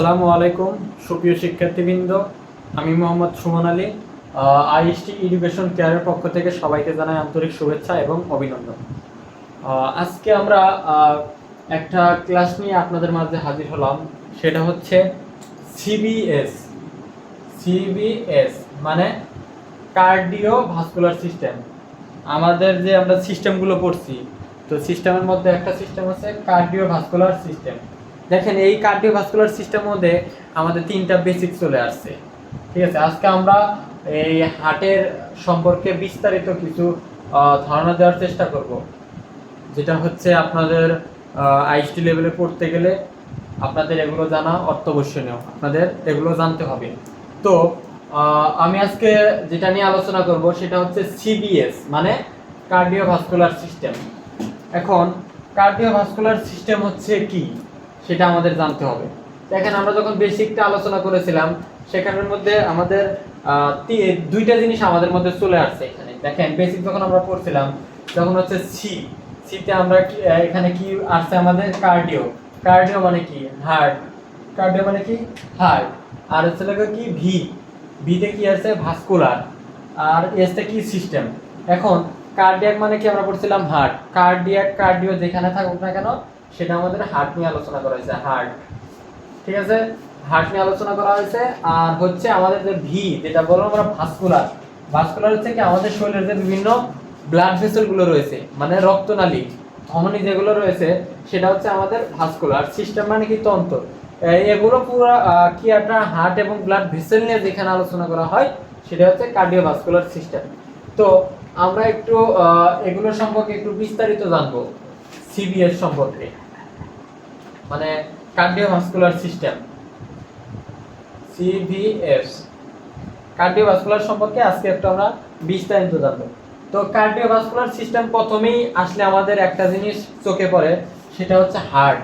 আসসালামু আলাইকুম সুপ্রিয় শিক্ষার্থীবৃন্দ, আমি মোহাম্মদ সুমন আলী। আইএসটি এডুকেশন কেয়ারের পক্ষ থেকে সবাইকে জানাই আন্তরিক শুভেচ্ছা এবং অভিনন্দন। আজকে আমরা একটা ক্লাস নিয়ে আপনাদের মাঝে হাজির হলাম, সেটা হচ্ছে সিবিএস। সিবিএস মানে কার্ডিওভাস্কুলার সিস্টেম। আমাদের যে আমরা সিস্টেমগুলো পড়ছি, তো সিস্টেমের মধ্যে একটা সিস্টেম হচ্ছে কার্ডিওভাস্কুলার সিস্টেম। দেখেন, এই কার্ডিওভাস্কুলার সিস্টেমের মধ্যে আমাদের তিনটা বেসিক চলে আসছে। ঠিক আছে, আজকে আমরা এই হার্টের সম্পর্কে বিস্তারিত কিছু ধারণা দেওয়ার চেষ্টা করব, যেটা হচ্ছে আপনাদের আইএসটি লেভেলে পড়তে গেলে আপনাদের এগুলো জানা অত্যাবশ্যনীয়, আপনাদের এগুলো জানতে হবে। তো আমি আজকে যেটা নিয়ে আলোচনা করব সেটা হচ্ছে সিবিএস মানে কার্ডিওভাস্কুলার সিস্টেম। এখন কার্ডিওভাস্কুলার সিস্টেম হচ্ছে কি সেটা আমাদের জানতে হবে। দেখেন, আমরা যখন বেসিকটা আলোচনা করেছিলাম সেখানের মধ্যে আমাদের দুইটা জিনিস আমাদের মধ্যে চলে আসছে। এখানে দেখেন, বেসিক যখন আমরা পড়ছিলাম তখন হচ্ছে সিতে আমরা এখানে কি আসছে আমাদের কার্ডিও। কার্ডিও মানে কি? হার্ট। কার্ডিও মানে কি? হার্ট। আর হচ্ছে কি ভিতে কি আছে? ভাস্কুলার। আর এসতে কি? সিস্টেম। এখন কার্ডিয়াক মানে কি আমরা পড়ছিলাম? হার্ট। কার্ডিও যেখানে থাকুক না কেন সেটা আমাদের হার্ট নিয়ে আলোচনা করা হয়েছে। হার্ট, ঠিক আছে, হার্ট নিয়ে আলোচনা করা হয়েছে। আর হচ্ছে আমাদের যে যেটা বলবো আমরা ভাস্কুলার। ভাস্কুলার হচ্ছে কি আমাদের শরীরের যে বিভিন্ন ব্লাড ভেসেল গুলো রয়েছে, মানে রক্তনালী ধমনী যেগুলো রয়েছে সেটা হচ্ছে আমাদের ভাস্কুলার। সিস্টেম মানে কি? তন্ত্র। এগুলো পুরো কি একটা হার্ট এবং ব্লাড ভেসেল নিয়ে যেখানে আলোচনা করা হয় সেটা হচ্ছে কার্ডিওভাস্কুলার সিস্টেম। তো আমরা একটু এগুলো সম্পর্কে একটু বিস্তারিত জানবো। সিবিএস সম্পর্কে মানে কার্ডিওভাস্কুলার সিস্টেম, সিভিএস, কার্ডিওভাস্কুলার সম্পর্কে আজকে একটু আমরা বিস্তারিত জানবো। তো কার্ডিওভাস্কুলার সিস্টেম প্রথমেই আসলে আমাদের একটা জিনিস চোখে পড়ে, সেটা হচ্ছে হার্ট।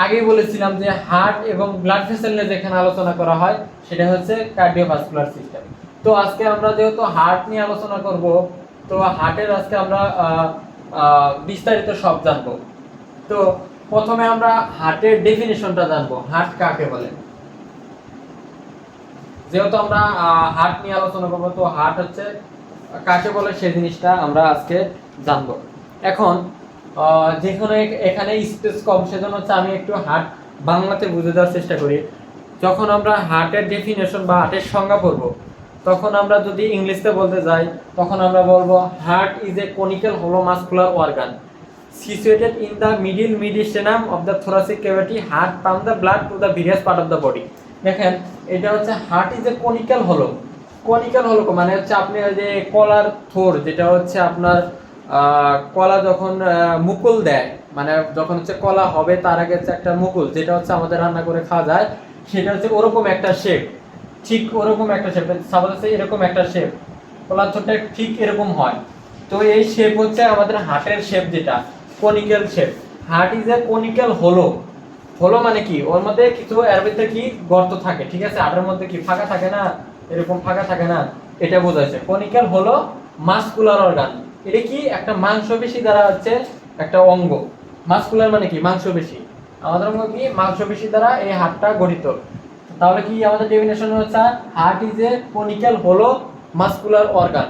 আগেই বলেছিলাম যে হার্ট এবং ব্লাড ভেসেল নিয়ে যেখানে আলোচনা করা হয় সেটা হচ্ছে কার্ডিওভাস্কুলার সিস্টেম। তো আজকে আমরা যেহেতু হার্ট নিয়ে আলোচনা করব, তো হার্টের আজকে আমরা বিস্তারিত সব জানবো। তো প্রথমে আমরা হার্টের ডেফিনিশনটা জানবো, হার্ট কাকে বলে। যেহেতু আমরা হার্ট নিয়ে আলোচনা করবো, তো হার্ট হচ্ছে কাকে বলে সেই জিনিসটা আমরা আজকে জানবো। এখন যেখানে এখানে স্পেস কম, সেজন্য হচ্ছে আমি একটু হার্ট বাংলাতে বুঝে দেওয়ার চেষ্টা করি। যখন আমরা হার্টের ডেফিনেশন বা হার্টের সংজ্ঞা পড়বো, তখন আমরা যদি ইংলিশে বলতে যাই তখন আমরা বলবো হার্ট ইজ এ কনিক্যাল হলো muscular organ situated in the middle mediastinum of the thoracic cavity. Heart pump the blood to the various part of the body. দেখেন, এটা হচ্ছে হার্ট ইজ এ কনিক্যাল হলো। কনিক্যাল হলো মানে হচ্ছে আপনি ওই যে কলার থোর, যেটা হচ্ছে আপনার কলা যখন মুকুল দেয়, মানে যখন হচ্ছে কলা হবে তার আগে হচ্ছে একটা মুকুল, যেটা হচ্ছে আমাদের রান্না করে খাওয়া যায়, সেটা হচ্ছে ওরকম একটা শেপ। ঠিক ওরকম একটা শেপ, সাপোজ হচ্ছে এরকম একটা শেপ, কলার থোরটা ঠিক এরকম হয়। তো এই শেপ হচ্ছে আমাদের হার্টের শেপ, যেটা conical shape. Heart is a conical হলো। হলো মানে কি? ওর মধ্যে কিছু এর ভিতরে কি গর্ত থাকে, ঠিক আছে? হার্টের মধ্যে কি ফাঁকা থাকে না? এরকম ফাঁকা থাকে না, এটা বোঝাচ্ছে। কনিক্যাল হলো মাসকুলার অর্গান। এটা কি? একটা মাংসপেশি দ্বারা হচ্ছে একটা অঙ্গ। মাসকুলার মানে কি? মাংসপেশি। আমাদের অঙ্গ কি? মাংসপেশি দ্বারা এই হার্টটা গঠিত। তাহলে কি আমাদের ডেফিনেশন হচ্ছে হার্ট ইজ এ কনিক্যাল হলো muscular organ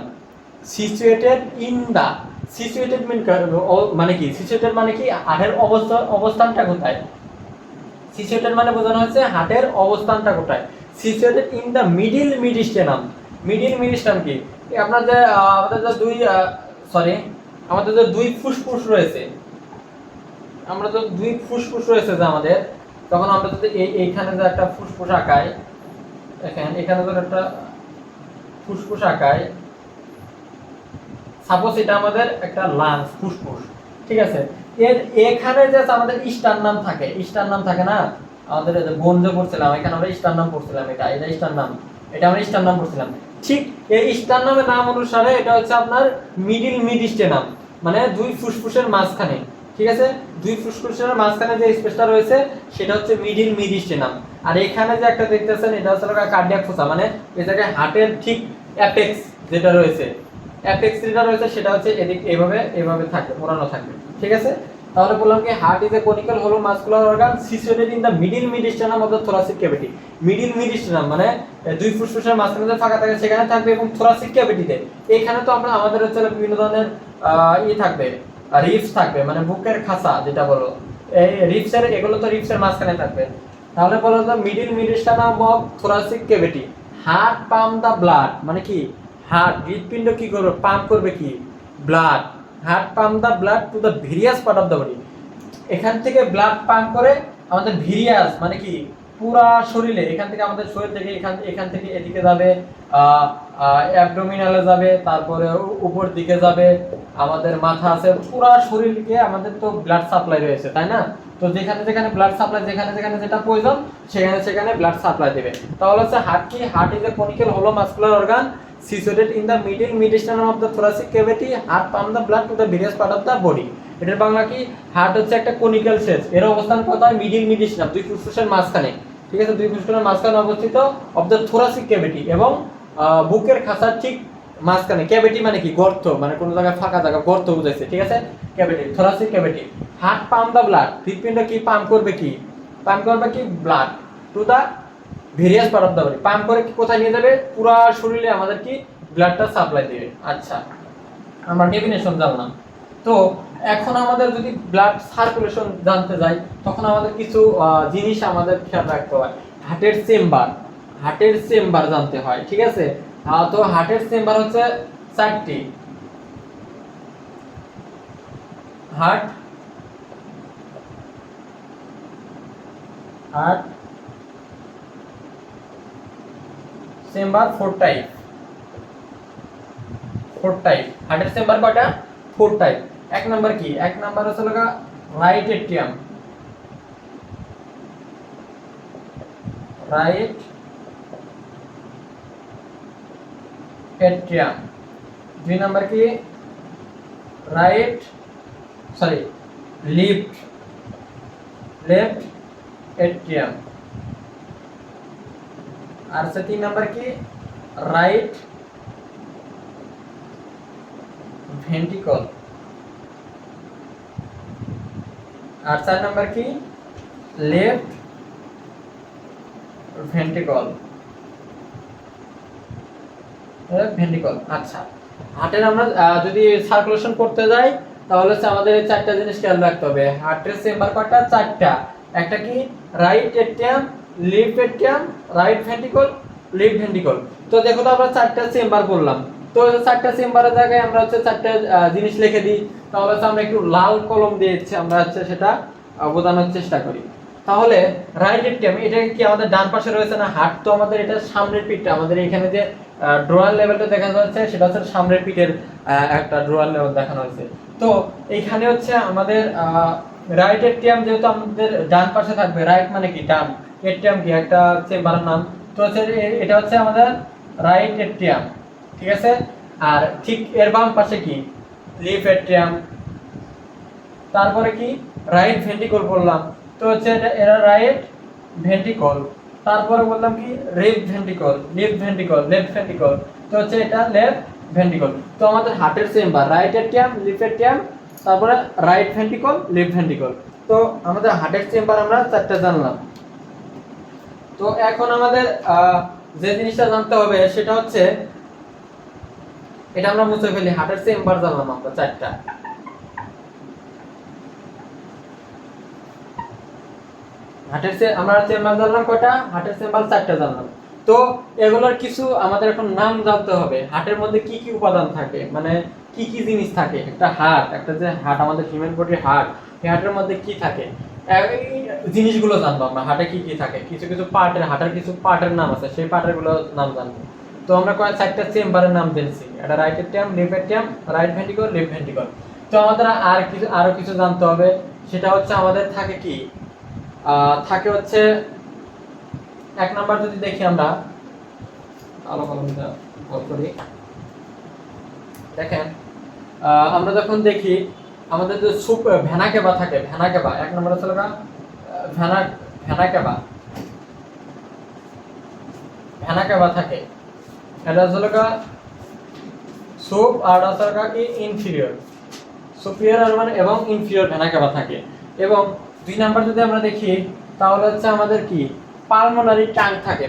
situated in the. Situated মানে কি? সিচুয়েটেড মানে কি? হার্টের অবস্থানটা কোথায়? সিচুয়েটেড মানে বোঝানো হচ্ছে হার্টের অবস্থানটা কোথায়। Situated in the middle mediastinum. Middle mediastinum কি? আপনাদের আমাদের যে আমাদের যে দুই ফুসফুস রয়েছে, আমরা তো দুই ফুসফুস রয়েছে যে আমাদের, তখন আমরা যদি এইখানে যে একটা ফুসফুস আঁকাই, দেখেন এখানে যদি একটা ফুসফুস আঁকাই, সাপোজ এটা আমাদের একটা লাংস, ফুসফুস, ঠিক আছে? এর এখানে যে আমাদের স্টারনাম থাকে, স্টারনাম থাকে না আমাদের, বোন যে পড়ছিলাম এখানে আমরা স্টারনাম পড়ছিলাম, এটা স্টারনাম, এটা আমরা স্টারনাম পড়ছিলাম। ঠিক এই স্টারনামের নাম অনুসারে এটা হচ্ছে আপনার মিডিল মিডিস্টেনাম, মানে দুই ফুসফুসের মাঝখানে, ঠিক আছে? দুই ফুসফুসের মাঝখানে যে স্পেসটা রয়েছে সেটা হচ্ছে মিডিল মিডিস্টেনাম। আর এখানে যে একটা দেখতেছেন এটা হচ্ছে কার্ডিয়াক ফোসা, মানে এই জায়গায় হার্টের ঠিক অ্যাপেক্স যেটা রয়েছে, অ্যাপেক্স যেটা রয়েছে সেটা হচ্ছে এদিক এইভাবে থাকে, মোড়ানো থাকবে, ঠিক আছে? তাহলে বললাম কি হার্ট ইজ এ কনিক্যাল হলো muscular organ situated in the middle mediastinum of the thoracic cavity. Middle mediastinum মানে দুই ফুসফুসের মাঝখানে যে ফাঁকা থাকে সেখানে থাকবে এবং থোরাসিক ক্যাভিটিতে এখানে তো আমরা আমাদের হচ্ছে বিভিন্ন ধরনের থাকবে রিপস থাকবে মানে বুকের খাঁচা যেটা বলো এই রিপসের এগুলো তো রিপসের মাঝখানে থাকবে। তাহলে বলো তো middle mediastinum of thoracic cavity heart pump the blood মানে কি হার্ট হৃৎপিণ্ড কি করবে পাম্প করবে কি blood heart pump the blood to the various part of the body. এখান থেকে ব্লাড পাম্প করে আমাদের ভেরিয়াস মানে কি পুরা শরীরে এখান থেকে আমাদের শরীর থেকে এখান থেকে এদিকে যাবে অ্যাবডোমিনালে যাবে তারপরে উপর দিকে যাবে আমাদের মাথা আছে পুরা শরীরকে আমাদের তো ব্লাড সাপ্লাই রয়েছে তাই না। তো যেখানে যেখানে ব্লাড সাপ্লাই যেখানে যেখানে যেটা প্রয়োজন সেখানে সেখানে ব্লাড সাপ্লাই দেবে। তাহলে হচ্ছে হার্ট কি হার্ট ইজ এ কনিক্যাল হলো muscular organ situated in the middle mediastinum of the thoracic cavity heart pump the blood to the various part of the body। এটার বাংলা কি হার্ট হচ্ছে একটা কনিক্যাল শেষ এর অবস্থান কোথায় মিডিল মিডিস্টিনাম দুই ফুসফুসের মাঝখানে ঠিক আছে দুই ফুসফুসের মাঝখানে অবস্থিত অফ দ্য থোরাসিক ক্যাভিটি এবং বুকের খাঁচার ঠিক মাঝখানে ক্যাভিটি মানে কি গর্ত মানে কোন জায়গায় ফাঁকা জায়গা গর্ত বুঝাইছে ঠিক আছে cavity thoracic cavity heart pump the blood হৃৎপিণ্ড কি পাম্প করবে কি blood to the various part of the body pump করে কি কোথায় নিয়ে যাবে পুরো শরীরে আমাদের কি ব্লাডটা সাপ্লাই দেবে। আচ্ছা আমরা ডেফিনেশন জানলাম। তো এখন আমাদের যদি ব্লাড সার্কুলেশন জানতে যাই তখন আমাদের কিছু জিনিস আমাদের খেয়াল রাখতে হয়। হার্টের চেম্বার জানতে হয় ঠিক আছে। তো হার্টের চেম্বার হচ্ছে 4টি হার্ট চেম্বার 4 টাইপ হার্টের চেম্বার কয়টা 4 টাইপ। এক নাম্বার কি এক নাম্বার হচ্ছে লগা রাইট এট্রিয়াম দুই নাম্বার কি লেফট এট্রিয়াম আর 3 নাম্বার কি রাইট ভেন্ট্রিকল আর 4 নাম্বার কি লেফট ভেন্ট্রিকল। আচ্ছা হার্টের আমরা যদি সার্কুলেশন করতে যাই তাহলে আমাদের এই 4টা জিনিস খেয়াল রাখতে হবে। হার্টের চেম্বার কয়টা 4টা একটা কি right atrium left atrium right ventricle left ventricle. তো দেখো তো আমরা 4টা চেম্বার বললাম তো 4টা চেম্বারের জায়গায় আমরা হচ্ছে 4টা জিনিস লিখে দিই তাহলে আমরা একটু লাল কলম দিয়ে আমরা হচ্ছে সেটা বোঝানোর চেষ্টা করি। তাহলে রাইট এট্রিয়াম এটা কি আমাদের ডান পাশে রয়েছে না হার্ট তো আমাদের এটা সামনের পিঠটা আমাদের এখানে যে ড্রয়ার লেভেলটা দেখা যাচ্ছে সেটা হচ্ছে সামনের পিঠের একটা ড্রয়ার লেভেল দেখানো হয়েছে। তো এইখানে হচ্ছে আমাদের রাইট এট্রিয়াম যেহেতু আমাদের ডান পাশে থাকবে রাইট মানে কি ডান এট্রিয়াম কি একটা চেম্বারের নাম তো হচ্ছে এটা হচ্ছে আমাদের রাইট এট্রিয়াম ঠিক আছে। আর ঠিক এর বাম পাশে কি লেফট এট্রিয়াম তারপরে কি রাইট ভেন্ট্রিকল বললাম তো হচ্ছে এটা রাইট ভেন্ট্রিকল তারপরে বললাম কি লেফট ভেন্ট্রিকল তো হচ্ছে এটা লেফট ভেন্ট্রিকল। তো আমাদের হার্টের chamber right atrium left atrium তারপরে রাইট ভেন্ট্রিকল লেফট ভেন্ট্রিকল। তো আমাদের হার্টের চেম্বার আমরা 4টা জানলাম। তো এখন আমাদের যে জিনিসটা জানতে হবে সেটা হচ্ছে এটা আমরা মুছে ফেলি হার্টের চেম্বার জানলাম আমরা 4টা আমরা চেম্বার জানলাম কয়টা হার্টের চেম্বার 4টা জানলাম। তো এগুলোর কিছু আমাদের এখন নাম জানতে হবে হার্টের মধ্যে কি কি উপাদান থাকে মানে কি কি জিনিস থাকে একটা যে হার্ট আমাদের হিউম্যান বডির হার্ট এই হার্টের মধ্যে কি থাকে এই জিনিসগুলো জানবো আমরা হার্টে কি কি থাকে কিছু কিছু হার্টের কিছু পার্টের নাম আছে সেই পার্টেরগুলো নাম জানবো। তো আমরা 4টা চেম্বারের নাম জেনেছি এটা right atrium left atrium right ventricle left ventricle. তো আমাদের আরো কিছু জানতে হবে সেটা হচ্ছে আমাদের থাকে কি থাকে হচ্ছে এক নাম্বার যদি দেখি আমরা দেখেন আমরা যখন দেখি আমাদের যে ভেনা কেবা থাকে এক নাম্বার হচ্ছে ভেনা কেবা থাকে এটা হচ্ছে সুপ আর হচ্ছে কি ইনফিরিয়র সুপিরিয়র মানে এবং ইনফিরিয়র ভেনা কাভা থাকে। এবং 2 নাম্বার যদি আমরা দেখি তাহলে হচ্ছে আমাদের কি পালমোনারি টাং থাকে,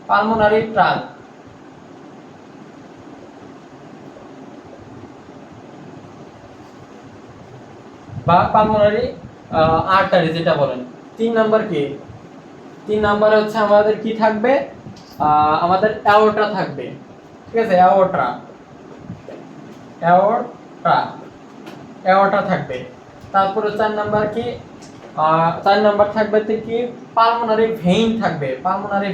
পালমোনারি ট্রাঙ্ক বা পালমোনারি আর্টারি যেটা বলেন। 3 নাম্বার কি, 3 নাম্বারে হচ্ছে আমাদের কি থাকবে, আমাদের অ্যাওর্টা থাকবে, ঠিক আছে, অ্যাওর্টা থাকবে। তারপরে 4 নাম্বার কি, 4 নাম্বার থাকবে কি পালমোনারি ভেইন থাকবে, পালমোনারি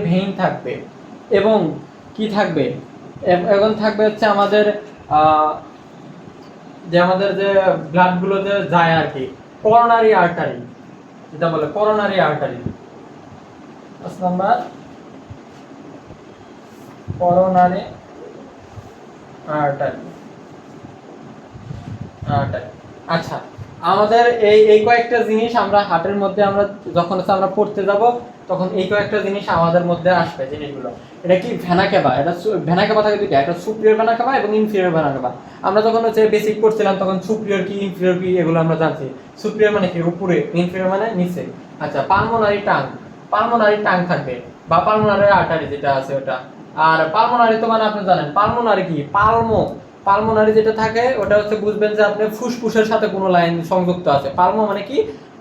ভেইন থাকবে। এবং কি থাকবে, এখন থাকবে হচ্ছে আমাদের যে আমাদের যে ব্লাড গুলো যে যায় আর কি, করোনারি আর্টারি যেটা বলে, coronary artery. 5 number coronary artery. আচ্ছা, আমাদের এই কয়েকটা জিনিস আমরা হার্টের মধ্যে আমরা যখন আমরা পড়তে যাব তখন এই কয়েকটা জিনিস আমাদের মধ্যে আসবে জিনিসগুলো। এটা কি ভেনা কাভা, এটা ভেনা কাভা থাকে দুইটা, একটা সুপিরিয়র ভেনা কাভা এবং ইনফিরিয়র ভেনা কাভা। আমরা যখন হচ্ছে বেসিক পড়ছিলাম তখন সুপিরিয়র কি ইনফিরিয়র কি এগুলো আমরা জানছি। সুপিরিয়র মানে কি উপরে, ইনফিরিয়র মানে নিচে। আচ্ছা, পালমোনারি টাং থাকবে বা পালমোনারি আর্টারি যেটা আছে ওটা। আর পালমোনারি তো মানে আপনি জানেন পালমোনারি কি, পালমোনারি যেটা থাকে ওটা হচ্ছে বুঝবেন যে আপনি ফুসফুসের সাথে কোনো লাইন সংযুক্ত আছে। পালমো মানে কি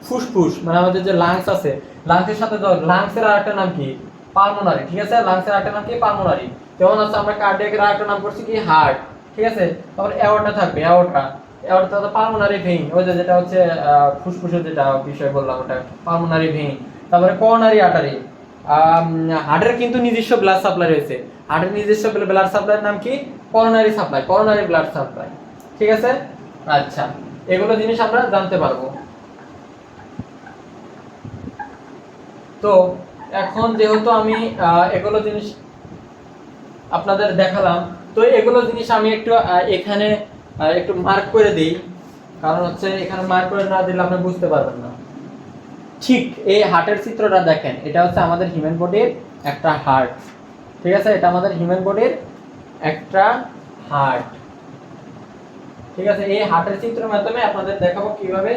ফুসফুস, মানে আমাদের যে লাংস আছে, লাংসের সাথে লাংসের আরেকটা নাম কি পালমোনারি, ঠিক আছে, লাংসের আরেকটা নাম কি পালমোনারি। যেমন আছে আমরা কার্ডিয়াকের আরেকটা নাম করছি কি হার্ট, ঠিক আছে। তারপর অ্যাওর্টা থাকবে, অ্যাওর্টা তো পালমোনারি ভেইন, ওই যে যেটা হচ্ছে ফুসফুসের যেটা বিষয় বললাম ওটা পালমোনারি ভেইন। তারপরে করোনারি আর্টারি। হার্টের কিন্তু নিজস্ব ব্লাড সাপ্লাই রয়েছে, হার্টের নিজস্ব ব্লাড সাপ্লাইয়ের নাম কি করোনারি ব্লাড সাপ্লাই, ঠিক আছে। আচ্ছা, এগুলো জিনিস আমরা জানতে পারবো। তো এখন যেহেতু আমি এগুলো জিনিস আপনাদের দেখালাম, তো এগুলো জিনিস আমি একটু এখানে একটু মার্ক করে দিই, কারণ হচ্ছে এখানে মার্ক করে না দিলে আপনি বুঝতে পারবেন না। ঠিক এই হার্টের চিত্রটা দেখেন, এটা হচ্ছে আমাদের হিউম্যান বডির একটা হার্ট, ঠিক আছে, এটা আমাদের হিউম্যান বডির একটা হার্ট, ঠিক আছে। এই হার্টের চিত্রের মাধ্যমে আপনাদের দেখাবো কিভাবে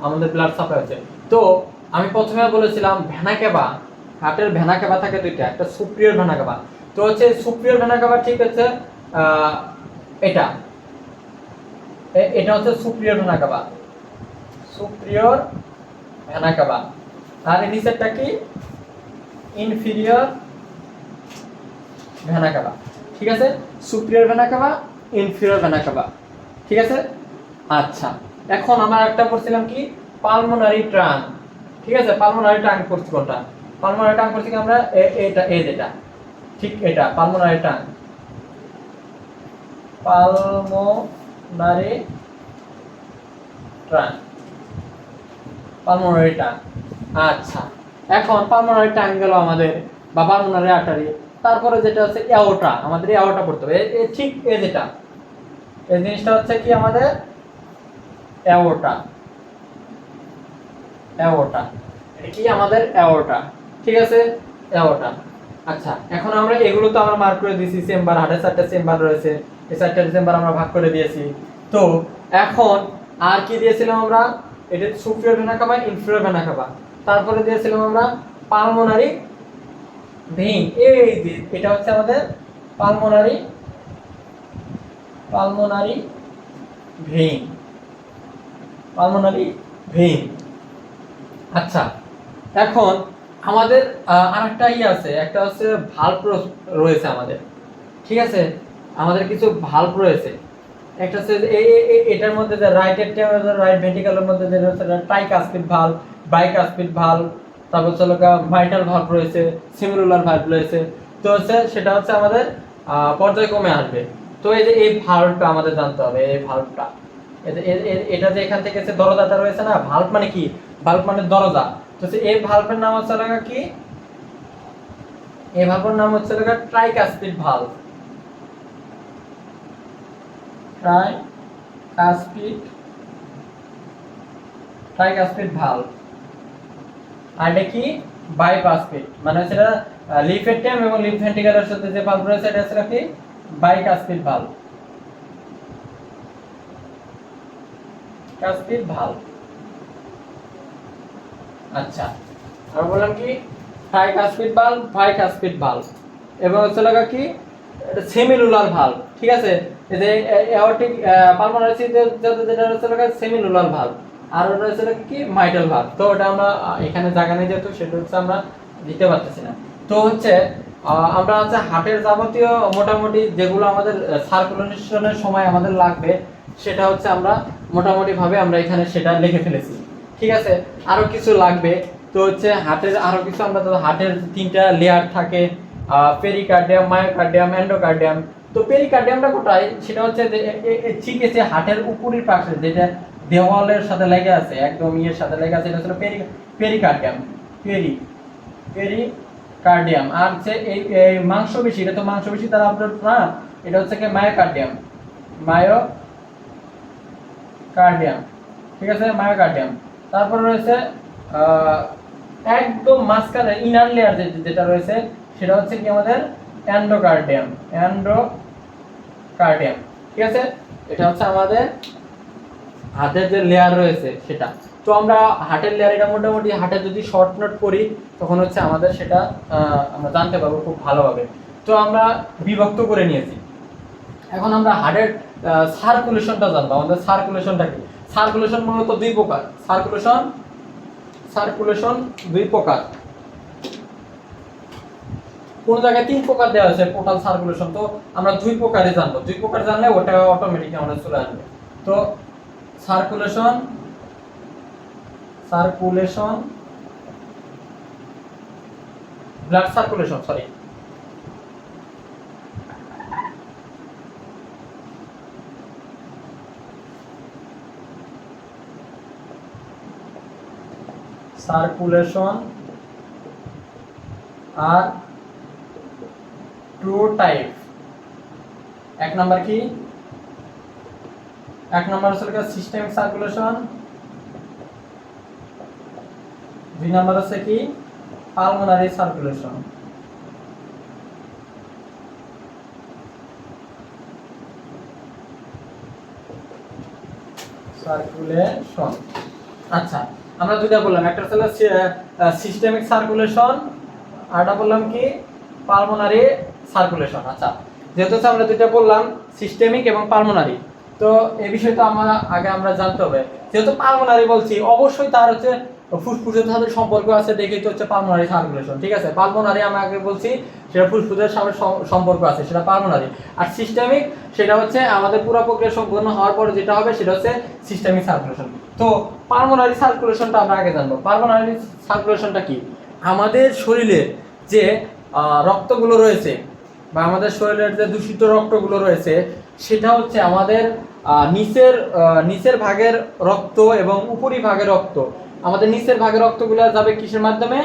আমাদের ব্লাড সাপ্লাই হচ্ছে। তো আমি প্রথমে বলেছিলাম ভেনা কাভা, হার্টের ভেনা কাভা থাকে দুইটা, একটা সুপিরিয়র ভেনা কাভা। তো হচ্ছে সুপিরিয়র ভেনা কাভা, ঠিক আছে, এটা এটা হচ্ছে সুপিরিয়র ভেনা কাভা, আর এর নিচেরটা কি ইনফিরিয়র ভেনা কাভা, ঠিক আছে। Superior vena CAVA, inferior vena CAVA, ঠিক আছে। আচ্ছা, এখন আমরা একটা পড়ছিলাম কি পালমোনারি ট্রাঙ্ক, ঠিক আছে, পালমোনারি ট্রাঙ্ক পড়ছি কোনটা, পালমোনারি ট্রাঙ্ক পড়ছি কি আমরা এটা এই যেটা, ঠিক এটা পালমোনারি ট্রাঙ্ক, পালমোনারি ট্রাঙ্ক। আচ্ছা, এখন পালমোনারি ট্রাঙ্ক গেল আমাদের বা পালমোনারি আর্টারি। তারপরে যেটা হচ্ছে অ্যাওর্টা, আমাদের অ্যাওর্টা পড়তে হবে, ঠিক এই যেটা, এই জিনিসটা হচ্ছে কি আমাদের অ্যাওর্টা, এটা কি আমাদের অ্যাওর্টা, ঠিক আছে, অ্যাওর্টা। আচ্ছা, এখন আমরা এগুলো তো আমরা মার্ক করে দিয়েছি, চেম্বার, হার্টের 4টা চেম্বার রয়েছে, এই 4টা চেম্বার আমরা ভাগ করে দিয়েছি। তো এখন আর কি দিয়েছিলাম আমরা, এটা superior vena CAVA, inferior vena CAVA. তারপরে দিয়েছিলাম আমরা পালমোনারি ভেইন, এই যে এটা হচ্ছে আমাদের পালমোনারি ভেইন। আচ্ছা, এখন আমাদের আরেকটা আছে, একটা হচ্ছে ভালভ রয়েছে আমাদের, ঠিক আছে, আমাদের কিছু ভালভ রয়েছে। একটা হচ্ছে এটার মধ্যে যে রাইট ভেন্ট্রিকলের মধ্যে যে রয়েছে ট্রাইকাসপিড ভালভ, বাইকাসপিড ভালভ, তারপর হচ্ছে ভাইটাল ভালভ রয়েছে, সিমিউলার ভালভ রয়েছে। তো হচ্ছে সেটা হচ্ছে আমাদের পর্যায়ক্রমে আসবে। তো এই যে এই ভালভটা আমাদের জানতে হবে, এই ভালভটা, এটা যে এখান থেকে দরজাটা রয়েছে না, ভালভ মানে কি, ভালভ মানে দরজা। তো এই ভালভের নাম হচ্ছে কি, এই ভালভের নাম হচ্ছে ট্রাইকাসপিড ভালভ, ট্রাইকাসপিড ভালভ। আর এটা কি বাইকাসপিড, মানে সেটা লিফ এট্রিয়াম এবং লিফ ভেন্ট্রিকুলারের সাথে যে ভালভ রয়েছে এটা হচ্ছে কি বাইকাসপিড ভালভ, কাসপিড ভালভ। আচ্ছা, আমরা বললাম কি ট্রাইকাসপিড ভালভ, বাইকাসপিড ভালভ, এবং হচ্ছে লাগা কি সেমিলুলার ভালভ, ঠিক আছে। এই যে এওরটিক পালমোনারি যেটা হচ্ছে লাগা সেমিলুলার ভালভ, আর ওটা হচ্ছে লাগা কি মাইটাল ভালভ। তো ওটা আমরা এখানে জায়গা নেই যেহেতু সেটা হচ্ছে আমরা দিতে পারতেছি না। তো হচ্ছে আমরা হচ্ছে হার্টের যাবতীয় মোটামুটি যেগুলো আমাদের সার্কুলেশনের সময় আমাদের লাগবে সেটা হচ্ছে আমরা মোটামুটি ভাবে আমরা এখানে সেটা লিখে ফেলেছি, ঠিক আছে। আরো কিছু লাগবে, তো হচ্ছে হার্টের আরো কিছু, আমরা তো হার্টের 3টা লেয়ার থাকে, পেরিকার্ডিয়াম, মায়োকার্ডিয়াম, এন্ডোকার্ডিয়াম। তো পেরিকার্ডিয়ামটা কোথায়, সেটা হচ্ছে যে ঠিক আছে হার্টের উপরের পাশে যেটা দেওয়ালের সাথে লেগে আছে, একদম ইয়ের সাথে লেগে আছে, এটা হচ্ছে পেরিকার্ডিয়াম, পেরিকার্ডিয়াম। আর যে এই মাংসপেশি, এটা তো মাংসপেশি দ্বারা আবৃত না, এটা হচ্ছে কি মায়োকার্ডিয়াম, মায়োকার্ডিয়াম, ঠিক আছে, মায়োকার্ডিয়াম। তারপর রয়েছে একদম মাঝখানে ইনার লেয়ার যেটা রয়েছে সেটা হচ্ছে কি আমাদের এন্ডোকার্ডিয়াম, এন্ডোকার্ডিয়াম, ঠিক আছে। এটা হচ্ছে আমাদের হার্টের যে লেয়ার রয়েছে সেটা। তো আমরা হার্টের লেয়ার এটা মোটামুটি হার্টে যদি শর্ট নোট করি তখন হচ্ছে আমাদের সেটা আমরা জানতে পারবো খুব ভালোভাবে। তো আমরা বিভক্ত করে নিয়েছি, এখন আমরা হার্টের সার্কুলেশনটা জানবো। আমাদের সার্কুলেশনটা কি? সার্কুলেশন মূলত দুই প্রকার, সার্কুলেশন দুই প্রকার। কোন জায়গায় 3 প্রকার দেওয়া আছে টোটাল সার্কুলেশন, তো আমরা 2 প্রকারে জানবো। 2 প্রকার জানলে ওটা অটোমেটিক আমাদের চলে আসবে। তো circulation blood circulation, sorry, circulation আর 2 টাইপ। এক নাম্বার কি? এক নাম্বার হচ্ছে সিস্টেমিক সার্কুলেশন, 2 নাম্বার হচ্ছে কি পালমোনারি সার্কুলেশন। আচ্ছা, আমরা দুইটা বললাম, একটা হচ্ছে সিস্টেমিক সার্কুলেশন, আরটা বললাম কি পালমোনারি সার্কুলেশন। আচ্ছা, যেহেতু আমরা দুইটা বললাম সিস্টেমিক এবং পালমোনারি, তো এই বিষয়টা আমরা জানতে হবে। যেহেতু পালমোনারি বলছি অবশ্যই তার হচ্ছে ফুসফুসের সাথে সম্পর্ক আছে, দেখেই তো হচ্ছে পালমোনারি সার্কুলেশন, ঠিক আছে। পালমোনারি আমরা আগে বলছি সেটা ফুসফুসের সাথে সম্পর্ক আছে, সেটা পালমোনারি। আর সিস্টেমিক সেটা হচ্ছে আমাদের পুরো প্রক্রিয়া সম্পূর্ণ হওয়ার পর যেটা হবে সেটা হচ্ছে সিস্টেমিক সার্কুলেশন। তো পালমোনারি সার্কুলেশনটা আমরা আগে জানবো। পালমোনারি সার্কুলেশনটা কি? আমাদের শরীরে যে রক্তগুলো রয়েছে বা আমাদের শরীরের যে দূষিত রক্তগুলো রয়েছে সেটা হচ্ছে আমাদের নিচের ভাগের রক্ত এবং উপরি ভাগের রক্ত। আমাদের নিচের ভাগের রক্তগুলো যাবে কিসের মাধ্যমে?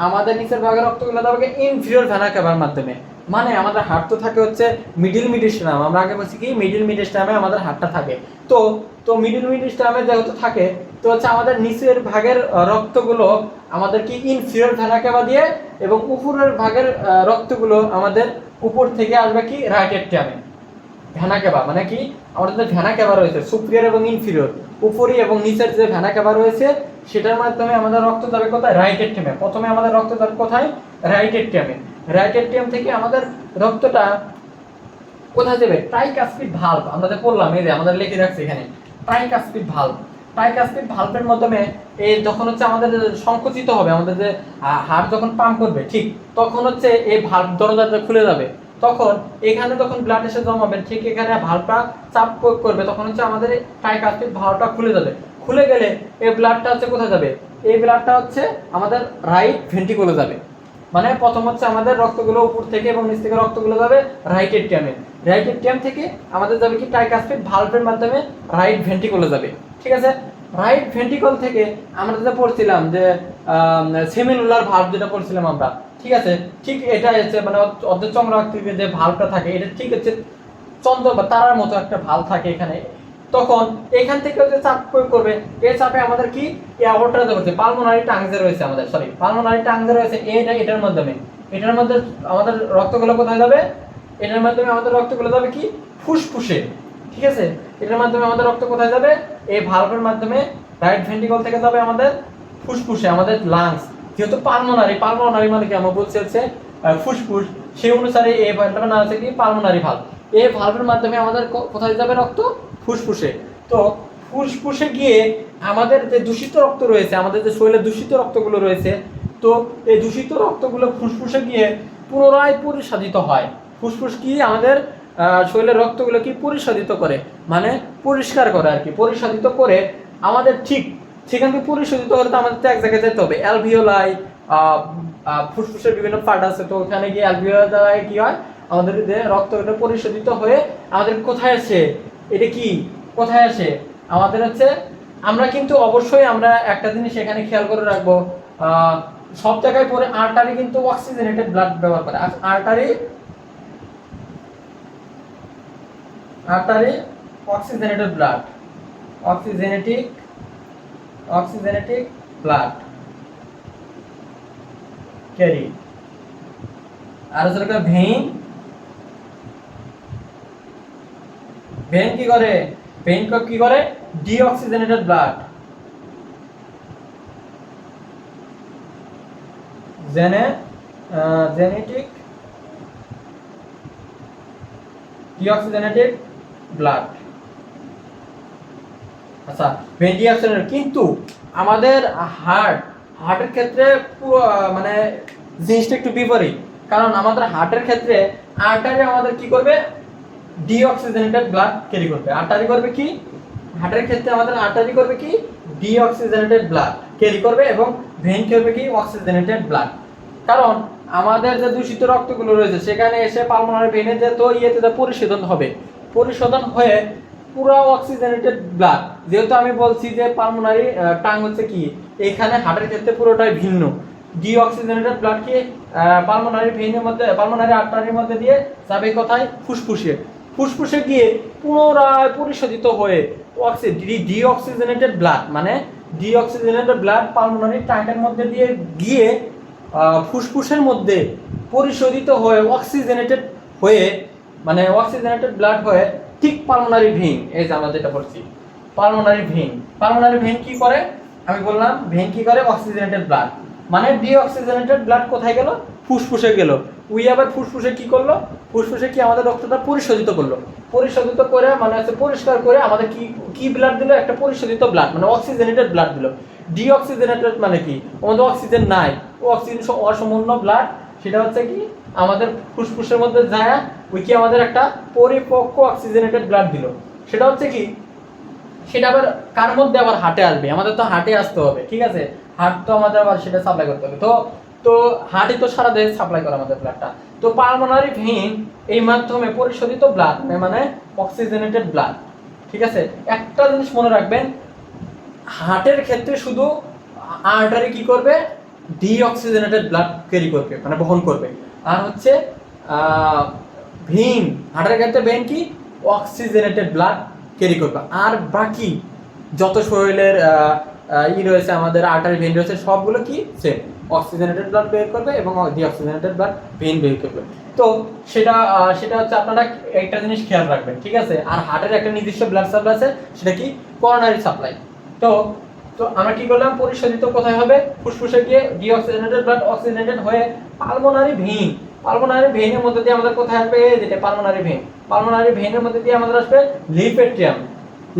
আমাদের নিচের ভাগের রক্তগুলো যাবে ইনফিরিয়র ভেনা ক্যাভার মাধ্যমে। মানে আমাদের হার্ট তো থাকে হচ্ছে মিডিল মিডিস্টাম, আমরা আগে বলছি কি মিডিল মিডিস্টামে আমাদের হার্টটা থাকে। তো তো মিডিল মিডিস্টামে যেহেতু থাকে তো হচ্ছে আমাদের নিচের ভাগের রক্তগুলো আমাদের কি ইনফিরিয়র ভেনা ক্যাভা দিয়ে, এবং উপরের ভাগের রক্তগুলো আমাদের উপর থেকে আসবে কি রাইট এট্রিয়ামে। ভেনা ক্যাভা মানে কি আমাদের যে ভেনা ক্যাভা রয়েছে সুপিরিয়র এবং ইনফিরিয়র, উপরি এবং নিচের যে ভেনা ক্যাভা রয়েছে সেটার মাধ্যমে আমাদের রক্ত যাবে কোথায়? রাইট এট্রিয়ামে। প্রথমে আমাদের রক্ত যাবে কোথায়? রাইট এট্রিয়ামে। রাইট এট্রিয়াম থেকে আমাদের রক্তটা কোথায় যাবে? ট্রাইকাসপিড ভালভ, আমরা যে বললাম এই যে আমাদের লিখে রাখছি এখানে ট্রাইকাসপিড ভালভ। ট্রাইকাসপিড ভালভের মাধ্যমে এই যখন হচ্ছে আমাদের সংকুচিত হবে, আমাদের যে হার্ট যখন পাম্প করবে ঠিক তখন হচ্ছে এই ভালভ দরজাটা খুলে যাবে। তখন এখানে যখন ব্লাড এসে জমাবে ঠিক এখানে ভালভটা চাপ প্রয়োগ করবে, তখন হচ্ছে আমাদের ট্রাইকাসপিড ভালভটা খুলে যাবে। খুলে গেলে এই ব্লাডটা হচ্ছে কোথায় যাবে? এই ব্লাডটা হচ্ছে আমাদের রাইট ভেন্ট্রিকুলে যাবে। মানে প্রথম হচ্ছে আমাদের রক্তগুলো উপর থেকে এবং নিচ থেকে রক্তগুলো যাবে রাইট এট্রিয়ামে। রাইট এট্রিয়াম থেকে আমাদের যাবে কি ট্রাইকাসপিড ভালভের মাধ্যমে রাইট ভেন্ট্রিকুলে যাবে, ঠিক আছে। রাইট ভেন্ট্রিকল থেকে আমরা যেটা পড়ছিলাম যে সেমিলুলার ভালভ যেটা পড়ছিলাম আমরা, ঠিক আছে, ঠিক এটা হচ্ছে মানে অর্ধচন্দ্র আকৃতির যে ভালভটা থাকে এটা ঠিক হচ্ছে চন্দ্র বা তারার মতো একটা ভালভ থাকে এখানে। তখন এখান থেকে যে চাপ প্রয়োগ করবে, এই চাপে আমাদের কি অ্যাওর্টা রয়েছে, পালমোনারি টাংজে রয়েছে আমাদের, সরি পালমোনারি টাংজে রয়েছে, এটার মাধ্যমে আমাদের রক্তগুলো কোথায় যাবে, এটার মাধ্যমে আমাদের রক্তগুলো যাবে কি ফুসফুসে, ঠিক আছে। এটার মাধ্যমে আমাদের রক্ত কোথায় যাবে, এই ভালভের মাধ্যমে রাইট ভেন্ট্রিকল থেকে যাবে আমাদের ফুসফুসে, আমাদের লাংস। যেহেতু পালমোনারি মানে কি আমরা বলছি হচ্ছে ফুসফুস, সেই অনুসারে এই ভালভের নাম হচ্ছে কি পালমোনারি ভালভ। এই ভালভের মাধ্যমে আমাদের কোথায় যাবে রক্ত, ফুসফুসে। তো ফুসফুসে গিয়ে আমাদের যে দূষিত রক্ত রয়েছে, আমাদের যে শরীরে দূষিত রক্তগুলো রয়েছে, তো এই দূষিত রক্তগুলো ফুসফুসে গিয়ে পুনরায় পরিশোধিত হয়। ফুসফুস কি আমাদের শরীরের রক্তগুলো কি পরিশোধিত করে, মানে পরিষ্কার করে আর কি, পরিশোধিত করে আমাদের ঠিক সেখান থেকে পরিশোধিত করে তো আমাদের তো এক জায়গায় যেতে হবে, অ্যালভিওলাই, ফুসফুসের বিভিন্ন পার্ট আছে, তো ওখানে গিয়ে অ্যালভিওলাই কি হয়, আমাদের যে রক্তগুলো পরিশোধিত হয়ে আমাদের কোথায় আসে, এটা কি কোথায় আসে আমাদের হচ্ছে, আমরা কিন্তু অবশ্যই আমরা একটা জিনিস এখানে খেয়াল করে রাখবো, সব জায়গায় পরে আর্টারি কিন্তু অক্সিজেনেটেড ব্লাড ব্যবহার করে, artery oxygenated blood, oxygenated blood carry. আর হচ্ছে ভেইন কি করে, ভেইন কি করে, deoxygenated blood, genetic deoxygenated blood. আচ্ছা, ভেইন ডিঅক্সিজেনেটেড, কিন্তু আমাদের হার্টের ক্ষেত্রে পুরো মানে জিনিসটা একটু বিপরীত, কারণ আমাদের হার্টের ক্ষেত্রে আর্টারি আমাদের কি করবে, ডিঅক্সিজেনেটেড ব্লাড ক্যারি করবে। আর্টারি করবে কি, হার্টের ক্ষেত্রে আমাদের আর্টারি করবে কি, ডিঅক্সিজেনেটেড ব্লাড ক্যারি করবে, এবং ভেইন করবে কি, অক্সিজেনেটেড ব্লাড। কারণ আমাদের যে দূষিত রক্তগুলো রয়েছে সেখানে এসে পালমোনারি ভেইনে যে তো ইয়েতে যে পরিশোধন হয়ে পুরো অক্সিজেনেটেড ব্লাড, যেহেতু আমি বলছি যে পালমোনারি টাং হচ্ছে কি, এখানে হার্টের ক্ষেত্রে পুরোটাই ভিন্ন, ডিঅক্সিজেনেটেড ব্লাড কি পালমোনারি ভেইনের মধ্যে, পালমোনারি আর্টারির মধ্যে দিয়ে যাবে কোথায়, ফুসফুসে গিয়ে পুনরায় পরিশোধিত হয়ে ডিঅক্সিজেনেটেড ব্লাড, মানে ডিঅক্সিজেনেটেড ব্লাড পালমোনারি ট্যাঙ্কের মধ্যে দিয়ে গিয়ে ফুসফুসের মধ্যে পরিশোধিত হয়ে অক্সিজেনেটেড হয়ে, মানে অক্সিজেনেটেড ব্লাড হয়ে ঠিক পালমোনারি ভেইন, এই যে আমরা যেটা বলছি পালমোনারি ভেইন কি করে, আমি বললাম ভেইন কি করে, অক্সিজেনেটেড ব্লাড, মানে ডিঅক্সিজেনেটেড ব্লাড কোথায় গেল, ফুসফুসে গেল। উই আবার ফুসফুসে কি করলো, ফুসফুসে কি আমাদের রক্তটা পরিশোধিত করে, মানে হচ্ছে পরিষ্কার করে আমাদের কি ব্লাড দিল, একটা পরিশোধিত ব্লাড, মানে অক্সিজেনেটেড ব্লাড দিল। ডিঅক্সিজেনেটেড মানে কি, আমাদের অক্সিজেন নাই, অক্সিজেন অসমন্য ব্লাড, সেটা হচ্ছে কি আমাদের ফুসফুসের মধ্যে যায়, ওই কি আমাদের একটা পরিপক্ক অক্সিজেনেটেড ব্লাড দিল। সেটা হচ্ছে কি, সেটা আবার কার মধ্যে, আবার হার্টে আসবে, আমাদের তো হার্টে আসতে হবে, ঠিক আছে, হার্ট তো আমাদের আবার সেটা সাপ্লাই করতে হবে, তো হার্টে তো সারা দেহে সাপ্লাই করে আমাদের ব্লাডটা। তো পালমোনারি ভেইন এই মাধ্যমে পরিশোধিত ব্লাড, মানে অক্সিজেনেটেড ব্লাড, ঠিক আছে। একটা জিনিস মনে রাখবেন, হার্টের ক্ষেত্রে শুধু আর্টারি কি করবে, ডিঅক্সিজেনেটেড ব্লাড ক্যারি করবে, মানে বহন করবে, আর হচ্ছে ভেইন, হার্টের ক্ষেত্রে ভেইন কি অক্সিজেনেটেড ব্লাড ক্যারি করবে, আর বাকি যত শরীরের রয়েছে আমাদের আর্টারি ভেইন রয়েছে সবগুলো কি সেম, অক্সিজেনেটেড ব্লাড বের করবে এবং ডিঅক্সিজেনেটেড ব্লাড ভেইন বের করবে। তো সেটা হচ্ছে আপনারা একটা জিনিস খেয়াল রাখবেন, ঠিক আছে। আর হার্টের একটা নির্দিষ্ট ব্লাড সাপ্লাই আছে, সেটা কি করোনারি সাপ্লাই। তো আমরা কি করলাম, পরিশোধিত কোথায় হবে, ফুসফুসে গিয়ে ডিঅক্সিজেনেটেড ব্লাড অক্সিজেনেটেড হয়ে পালমোনারি ভেইনের মধ্যে দিয়ে আমাদের কোথায় আসবে, যেটা পালমোনারি ভেইনের মধ্যে দিয়ে আমাদের আসবে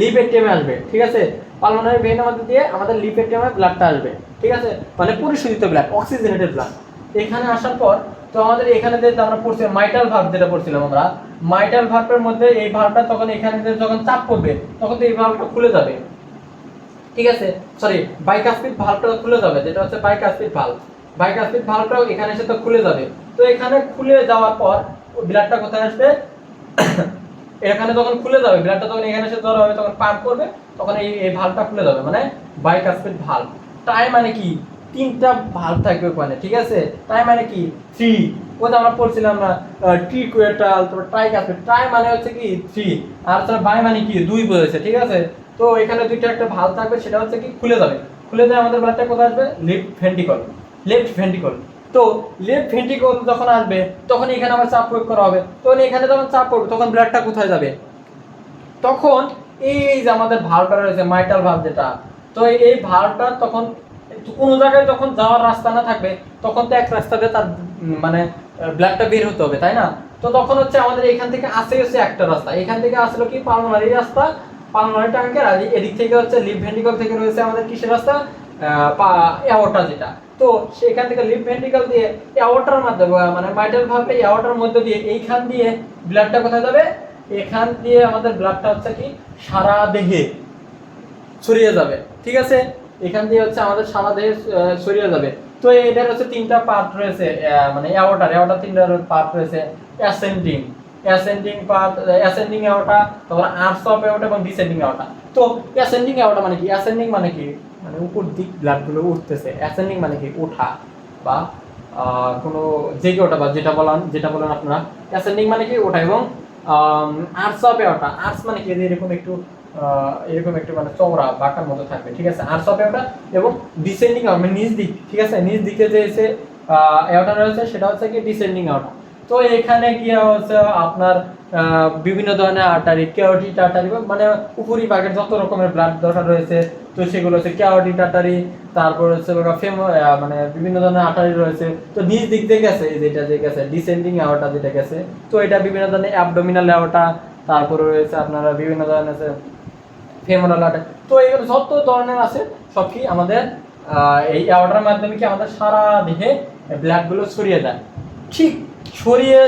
লিপেট্রিয়ামে আসবে, ঠিক আছে। পালমোনারি ভেইনের মধ্যে দিয়ে আমাদের লিপেট্রিয়ামে ব্লাডটা আসবে, ঠিক আছে, মানে পরিশোধিত ব্লাড, অক্সিজেনেটেড ব্লাড। এখানে আসার পর তো আমাদের এখানে যে আমরা পড়ছি মাইটাল ভালভ, যেটা পড়ছিলাম আমরা, মাইটাল ভালভের মধ্যে এই ভালভটা তখন এখানে যখন চাপ পড়বে তখন তো এই ভালভটা খুলে যাবে, ঠিক আছে, সরি বাইকাসপিড ভালভটা খুলে যাবে, যেটা হচ্ছে বাইকাসপিড ভালভটাও এখানে এসে তো খুলে যাবে। তো এখানে খুলে যাওয়ার পর ব্লাডটা কোথায় আসবে, এখানে যখন খুলে যাবে ব্লাডটা, তখন এখানে এসে জড়ো হবে, তখন পাম্প করবে, তখন এই ভালভটা খুলে যাবে, মানে বাইকাসপিড ভালভ। টাই মানে কি, তিনটা ভাল্ব থাকবে ওখানে, ঠিক আছে। টাই মানে কি 3, ওই যে আমরা পড়ছিলাম না ট্রিকুয়েটাল, তারপর ট্রাই কাসপেড। ট্রাই মানে হচ্ছে কি 3, আর তার বাই মানে কি 2 বোঝাচ্ছে, ঠিক আছে। তো এখানে দুইটা একটা ভাল্ব থাকবে, সেটা হচ্ছে কি খুলে যাবে, খুলে যায় আমাদের ব্লাডটা কোথায় আসবে, লেফট ভেন্ট্রিকল, লেফট ভেন্ট্রিকল। তো লেফট ভেন্ট্রিকল যখন আসবে তখন এখানে আবার চাপ প্রয়োগ করা হবে, তখন এখানে যখন চাপ পড়বে তখন ব্লাডটা কোথায় যাবে, তখন এই যে আমাদের ভালভটা রয়েছে মাইটাল ভালভ যেটা, তো এই ভালভটা তখন কোন জায়গায় যখন যাওয়ার রাস্তা না থাকবে তখন তো এক রাস্তা দিয়ে তার মানে ব্লাডটা বের হতে হবে, তাই না। তো তখন হচ্ছে আমাদের এখান থেকে আসে হচ্ছে একটা রাস্তা, এখান থেকে আসলো কি পালমোনারি রাস্তা, পালমোনারি ট্যাঙ্কের, আর এদিক থেকে হচ্ছে লিফট ভেন্ট্রিকল থেকে রয়েছে আমাদের কিসের রাস্তা, অ্যাওর্টা যেটা। তো সেখান থেকে লিফট ভেন্ট্রিকল দিয়ে অ্যাওর্টার মাধ্যমে মানে মাইটাল ভালভে অ্যাওর্টার মধ্যে দিয়ে এইখান দিয়ে ব্লাডটা কোথায় যাবে, এখান দিয়ে আমাদের ব্লাডটা হচ্ছে কি সারা দেহে ছড়িয়ে যাবে, ঠিক আছে। এখান দিয়ে হচ্ছে আমাদের সারা দেহে ছড়িয়ে যাবে। তো এটার হচ্ছে তিনটা পার্ট রয়েছে, মানে অ্যাওর্টার তিনটা পার্ট রয়েছে, অ্যাসেন্ডিং পার্ট, অ্যাসেন্ডিং অ্যাওর্টা, তারপর আর্চ অফ অ্যাওর্টা এবং ডিসেন্ডিং অ্যাওর্টা। তো অ্যাসেন্ডিং অ্যাওর্টা মানে কি, অ্যাসেন্ডিং মানে কি মানে উপর দিক ব্লাডগুলো উঠতেছে, অ্যাসেন্ডিং মানে কি ওঠা বা কোনো জেগে ওঠা বা যেটা বলেন আপনারা, অ্যাসেন্ডিং মানে কি ওঠা। এবং আর্চ অফ অ্যাওর্টা, আর্চ মানে কি এরকম একটু মানে চওড়া বাঁকার মতো থাকবে, ঠিক আছে, আর্চ অফ অ্যাওর্টা। এবং ডিসেন্ডিং মানে নিচ দিক, ঠিক আছে, নিচ দিকে যে এসে অ্যাওর্টা রয়েছে সেটা হচ্ছে কি ডিসেন্ডিং অ্যাওর্টা। তো এখানে গিয়ে হচ্ছে আপনার বিভিন্ন ধরনের আর্টারি, ক্যারোটিড আর্টারি মানে উপরিভাগের যত রকমের ব্লাড দরকার রয়েছে, তো সেগুলো হচ্ছে ক্যারোটিড আর্টারি, তারপর হচ্ছে মানে বিভিন্ন ধরনের আর্টারি রয়েছে। তো নিচ দিক দিয়ে গেছে যেটা যে গেছে ডিসেন্ডিং অ্যাওর্টা যেটা গেছে, তো এটা বিভিন্ন ধরনের অ্যাবডোমিনাল অ্যাওর্টা, তারপরে রয়েছে আপনারা বিভিন্ন ধরনের আছে ফেমোরাল আর্টারি। তো এগুলো যত ধরনের আছে সব কি আমাদের এই অ্যাওর্টার মাধ্যমে কি আমাদের সারা দেহে ব্লাডগুলো ছড়িয়ে যায়। ঠিক ছড়িয়ে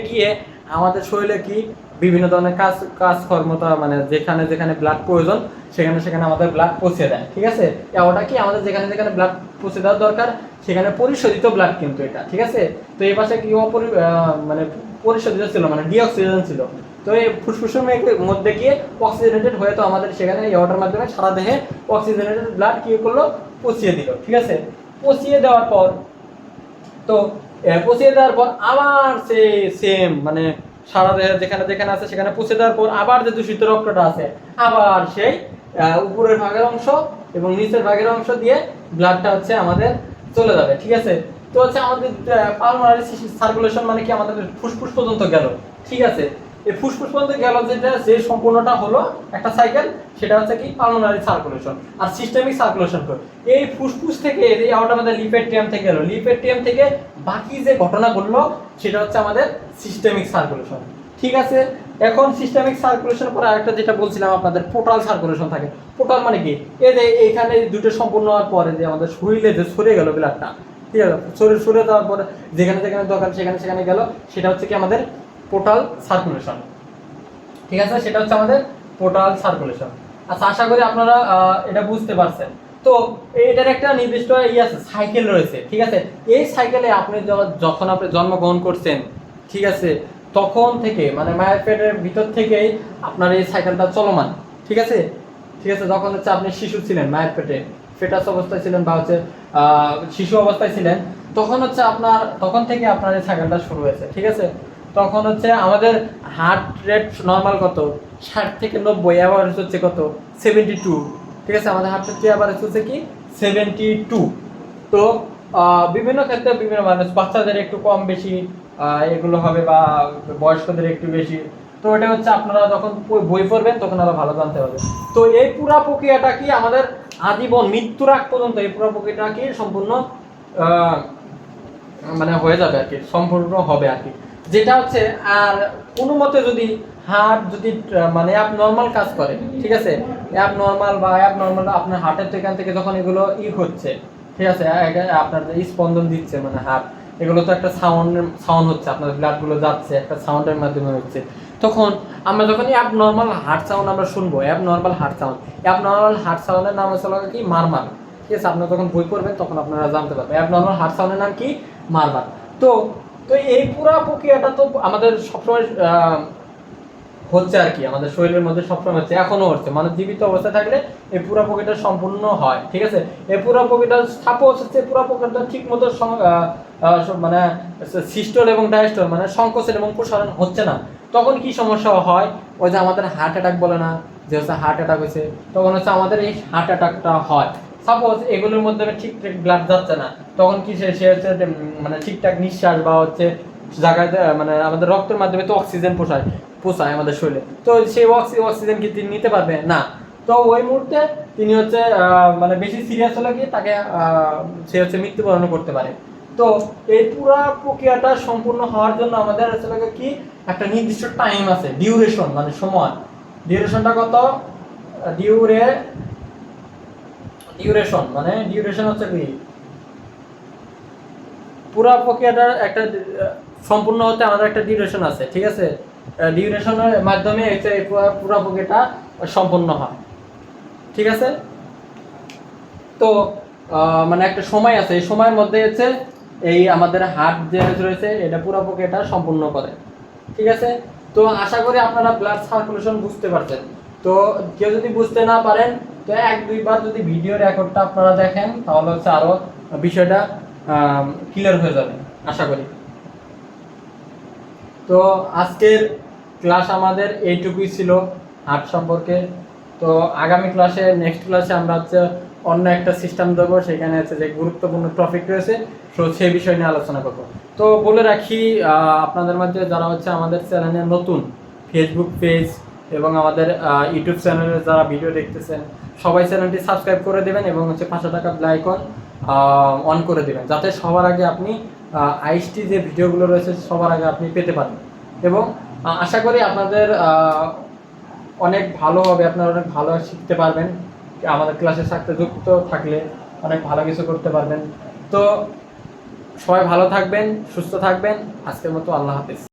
গিয়ে আমাদের শরীরে কি বিভিন্ন ধরনের কাজকর্মতা মানে যেখানে যেখানে ব্লাড প্রয়োজন সেখানে আমাদের ব্লাড পৌঁছে দেয়, ঠিক আছে। ওটা কি আমাদের যেখানে যেখানে ব্লাড পৌঁছে দেওয়ার দরকার সেখানে পরিশোধিত ব্লাড কিন্তু এটা, ঠিক আছে। তো এই পাশে কি মানে পরিশোধিত ছিল মানে ডিঅক্সিজেন ছিল, তো এই ফুসফুসের মধ্যে গিয়ে অক্সিজেনেটেড হয়ে তো আমাদের সেখানে এই ওয়াটার মাধ্যমে সারা দেহে অক্সিজেনেটেড ব্লাড কি করলো পৌঁছিয়ে দিল, ঠিক আছে। পৌঁছিয়ে দেওয়ার পর তো পৌঁছে দেওয়ার পর আবার সেম মানে সারা দেহে যেখানে যেখানে আছে সেখানে পৌঁছে দেওয়ার পর আবার যে দূষিত রক্তটা আছে আবার সেই উপরের ভাগের অংশ এবং নিচের ভাগের অংশ দিয়ে ব্লাডটা হচ্ছে আমাদের চলে যাবে, ঠিক আছে। তো হচ্ছে আমাদের পালমোনারি সার্কুলেশন মানে কি আমাদের ফুসফুস পর্যন্ত গেল, ঠিক আছে। এই ফুসফুস পর্যন্ত গেল যেটা যে সম্পূর্ণটা হলো একটা সাইকেল, সেটা হচ্ছে কি পালমোনারি সার্কুলেশন। আর সিস্টেমিক সার্কুলেশন করে এই ফুসফুস থেকে এই আউট আমাদের লিপেডিয়াম থেকে গেল, লিপেডিয়াম থেকে বাকি যে ঘটনা ঘটলো সেটা হচ্ছে আমাদের সিস্টেমিক সার্কুলেশন, ঠিক আছে। এখন সিস্টেমিক সার্কুলেশনের পরে আরেকটা যেটা বলছিলাম আপনাদের পোর্টাল সার্কুলেশন থাকে। পোর্টাল মানে কি এই যে এইখানে দুটো সম্পূর্ণ হওয়ার পরে যে আমাদের শরীরে যে সরে গেল ব্লাডটা, ঠিক আছে, সরে যাওয়ার পরে যেখানে যেখানে দরকার সেখানে সেখানে গেল, সেটা হচ্ছে কি আমাদের পোর্টাল সার্কুলেশন, ঠিক আছে। সেটা হচ্ছে আমাদের পোর্টাল সার্কুলেশন। আচ্ছা, আশা করি আপনারা এটা বুঝতে পারছেন। তো এটার একটা নির্দিষ্ট আছে সাইকেল রয়েছে, ঠিক আছে। এই সাইকেলে আপনি যখন আপনি জন্মগ্রহণ করছেন, ঠিক আছে, তখন থেকে মানে মায়ের পেটের ভিতর থেকেই আপনার এই সাইকেলটা চলমান, ঠিক আছে। যখন হচ্ছে আপনি শিশু ছিলেন মায়ের পেটে ফেটাস অবস্থায় ছিলেন বা হচ্ছে শিশু অবস্থায় ছিলেন, তখন থেকে আপনার এই সাইকেলটা শুরু হয়েছে, ঠিক আছে। তখন হচ্ছে আমাদের হার্ট রেট নর্মাল কত 60 থেকে 90, অ্যাভারেজ হচ্ছে কত 72, ঠিক আছে। আমাদের হার্ট রেট অ্যাভারেজ হচ্ছে কি 72। তো বিভিন্ন ক্ষেত্রে বিভিন্ন মানুষ, বাচ্চাদের একটু কম বেশি এগুলো হবে বা বয়স্কদের একটু বেশি। তো এটা হচ্ছে আপনারা যখন বই পড়বেন তখন আরো ভালো জানতে হবে। তো এই পুরো প্রক্রিয়াটা কি আমাদের আজীবন মৃত্যুর আগ পর্যন্ত এই পুরো প্রক্রিয়াটা কি সম্পূর্ণ মানে হয়ে যাবে আর কি, সম্পূর্ণ হবে আর কি। যেটা হচ্ছে আর কোনো মতে যদি হার্ট যদি মানে অ্যাব নর্মাল কাজ করে, ঠিক আছে, অ্যাব নর্মাল আপনার হার্টের তো এখান থেকে যখন এগুলো হচ্ছে, ঠিক আছে, আপনার যে স্পন্দন দিচ্ছে মানে হার্ট, এগুলো তো একটা সাউন্ড হচ্ছে, আপনার ব্লাডগুলো যাচ্ছে একটা সাউন্ডের মাধ্যমে হচ্ছে। তখন আমরা যখন অ্যাবনর্মাল হার্ট সাউন্ড আমরা শুনবো, অ্যাবনর্মাল হার্ট সাউন্ডের নাম হচ্ছে কি মারমার, ঠিক আছে। আপনারা যখন বই পড়বেন তখন আপনারা জানতে পারবেন অ্যাবনর্মাল হার্ট সাউন্ডের নাম কি মারমার। তো এই পুরো প্রক্রিয়াটা তো আমাদের সবসময় হচ্ছে আর কি, আমাদের শরীরের মধ্যে সবসময় হচ্ছে, এখনো হচ্ছে, মানে জীবিত অবস্থায় থাকলে এই পুরা প্রক্রিয়াটা সম্পূর্ণ হয়। ঠিক আছে, এই পুরা প্রক্রিয়াটা সাপোজ হচ্ছে পুরা প্রক্রিয়াটা ঠিক মতো মানে সিস্টোল এবং ডায়াস্টোল মানে সংকোচন এবং প্রসারণ হচ্ছে না, তখন কি সমস্যা হয়? ওই যে আমাদের হার্ট অ্যাটাক বলে না, যে হচ্ছে হার্ট অ্যাটাক হয়েছে, তখন হচ্ছে আমাদের এই হার্ট অ্যাটাকটা হয়। সাপোজ এগুলোর মধ্যে ঠিকঠাক ব্লাড যাচ্ছে না, তখন কি সে হচ্ছে মানে ঠিকঠাক নিঃশ্বাস বা হচ্ছে জায়গায় মানে আমাদের রক্তের মাধ্যমে তো অক্সিজেন পোষায় আমাদের শরীরে, তো সেই অক্সিজেন কি তিনি নিতে পারবে না, তো ওই মুহূর্তে তিনি হচ্ছে মানে বেশি সিরিয়াস হলে কি তাকে সে হচ্ছে মৃত্যুবরণ করতে পারে। তো এই পুরা প্রক্রিয়াটা সম্পূর্ণ হওয়ার জন্য আমাদের আসলে কি একটা নির্দিষ্ট টাইম আছে, ডিউরেশন মানে সময়, ডিউরেশনটা কত, ডিউরেশন মানে ডিউরেশন হচ্ছে কি পুরা প্রক্রিয়াটার একটা সম্পূর্ণ হতে আমাদের একটা ডিউরেশন আছে। ঠিক আছে, ডিউরেশনের মাধ্যমে হচ্ছে পুরা প্রক্রিয়াটা সম্পূর্ণ হয়। ঠিক আছে, তো মানে একটা সময় আছে, এই সময়ের মধ্যে হচ্ছে এই আমাদের হার্ট যে রয়েছে এটা পুরো প্রক্রিয়াটা সম্পূর্ণ করে। ঠিক আছে, তো আশা করি আপনারা ব্লাড সার্কুলেশন বুঝতে পারছেন। তো কেউ যদি বুঝতে না পারেন তো এক দুইবার যদি ভিডিও রেকর্ডটা আপনারা দেখেন তাহলে হচ্ছে আরো বিষয়টা ক্লিয়ার হয়ে যাবে আশা করি। তো আজকের ক্লাস আমাদের এইটুকুই ছিল হার্ট সম্পর্কে। তো আগামী ক্লাসে নেক্সট ক্লাসে আমরা হচ্ছে অন্য একটা সিস্টেম দেবো, সেখানে হচ্ছে যে গুরুত্বপূর্ণ টপিক রয়েছে, তো সেই বিষয় নিয়ে আলোচনা করবো। তো বলে রাখি আপনাদের মধ্যে যারা হচ্ছে আমাদের চ্যানেলে নতুন, ফেসবুক পেজ এবং আমাদের ইউটিউব চ্যানেলে যারা ভিডিও দেখতেছেন সবাই চ্যানেলটি সাবস্ক্রাইব করে দেবেন এবং হচ্ছে পাশে থাকা বেল আইকন অন করে দেবেন, যাতে সবার আগে আপনি আইএসটি যে ভিডিওগুলো রয়েছে সবার আগে আপনি পেতে পারেন। এবং আশা করি আপনাদের অনেক ভালো হবে, আপনারা অনেক ভালো শিখতে পারবেন, আমাদের ক্লাসের সাথে যুক্ত থাকলে অনেক ভালো কিছু করতে পারবেন। তো সবাই ভালো থাকবেন, সুস্থ থাকবেন, আজকের মতো আল্লাহ হাফেজ।